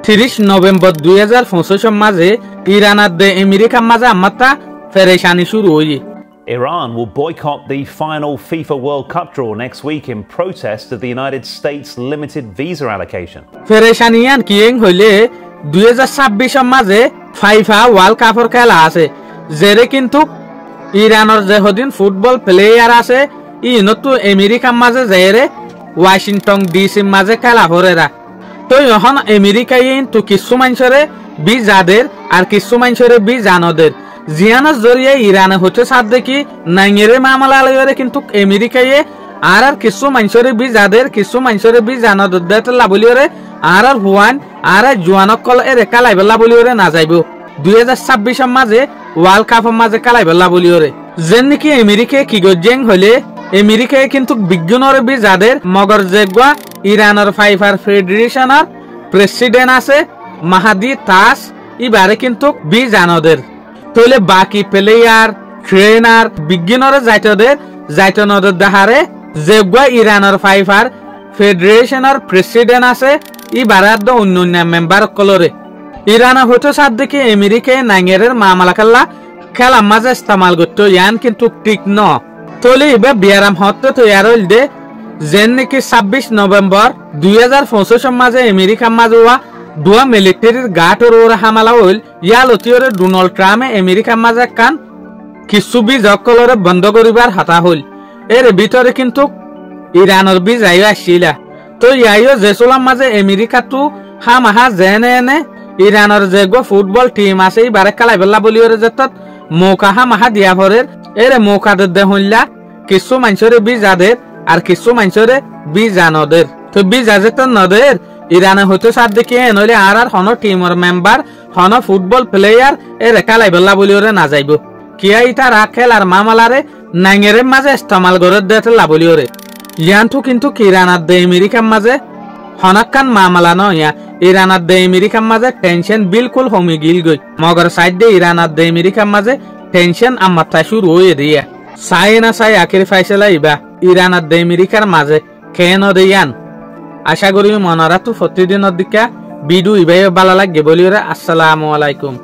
30 November 2025 মাঝে Iran আর আমেরিকার মাঝে আমাত্রা পেরেশানি শুরু হয়ে। Iran will boycott the final FIFA World Cup draw next week in protest of the United States' limited visa allocation. পেরেশানিয়ান কিং হইলে 2026 মাঝে FIFA ওয়ার্ল্ড কাপের খেলা আছে, যেরে কিন্তু ইরানের যে হদিন ফুটবল প্লেয়ার আছে ইনতো আমেরিকার মাঝে যেরে ওয়াশিংটন ডিসি মাঝে খেলা ভরেরা। তো এখন আমেরিকায় তো কিছু মানুষরে বি যাদের আর কিছু মানুষরে বি জানদের জিয়ানের জরিয়ে ইরানে হচ্ছে সাথ দেখি নাইয়ের মামলা লইরে কিন্তু আমেরিকায় আর কিছু মানুষরে বি যাদের কিছু মানুষরে বি জানদের দেতে লাবলিওরে আর হুয়ান আর জুয়ানক কল এর কালাইবেলা বলিওরে না যাইব 2026 মাঝে ওয়ার্ল্ড কাপের মাঝে কালাইবেলা বলিওরে যেন নাকি আমেরিকায় কি গজেং হলে আমেরিকায় কিন্তু বিজ্ঞানের বি যাদের মগর জেগুয়া ইরানের ফাইফার ফেডারেশনের প্রেসিডেন্ট আছে মাহাদি তাস এবারে কিন্তু বি জানদের তাহলে বাকি প্লেয়ার ট্রেনার বিজ্ঞানের যাইতনদের দেহারে জেগুয়া ইরানের ফাইফার ফেডারেশনের প্রেসিডেন্ট আছে এবারে অন্য মেম্বার কলরে ইরানে হয়তো সাত দেখি আমেরিকায় নাঙ্গেরের মামলা খেলা মাঝে ইস্তেমাল করতো ইয়ান কিন্তু ঠিক ন তাহলে এবার বিয়ারাম হতে তৈয়ার হইল দে যেন নাকি 26 নভেম্বর 2025 মাঝে আমেরিকার মাঝে হওয়া দুয়া মিলিটারির গাটর ওর হামলা হইল ইয়া লতিওরে ডোনাল্ড ট্রাম্পে আমেরিকার মাঝে কান কিছু বীজ অকলরে বন্ধ করিবার হাতা হইল এর ভিতরে কিন্তু ইরানের বীজ আইও আসছিলা তো ইয়াইও জেসুলাম মাঝে আমেরিকা তো হামাহা জেনে এনে ইরানের যে গো ফুটবল টিম আছে বারে কালাই বেলা বলিওরে যেত মৌকা হামাহা দিয়া ভরের এর মৌকাদের দে হইলা কিছু মানুষরে বীজ যাদের আর কিছু মানুষরে বীজ জানদের তো বীজ আজে তো নদের ইরানে হয়তো সাথ দেখিয়ে নইলে আর হন টিমের মেম্বার হন ফুটবল প্লেয়ার এর কালাই বেলা বলিওরে না যাইব কিয়া ইটা রাখেল আর মামলারে নাঙ্গের মাঝে ইস্তেমাল করে দেতে লাবলিওরে ইয়ানটো কিন্তু ইরানার দে আমেরিকার মাঝে হনাক্কান মামলা নয়া ইরানার দে আমেরিকার মাঝে টেনশন বিলকুল হমি গিল গই মগর সাইড দে ইরানার দে আমেরিকার মাঝে টেনশন আমারটা শুরু হয়ে দিয়া চাই না চাই আখির ফাইসলা ইবা ইরানার দে আমেরিকার মাঝে কেন দেয়ান আশা করি মনারা তো প্রতিদিনের দিকে ভিডিও ইবাই ভালো লাগে বলিওরে আসসালামু আলাইকুম।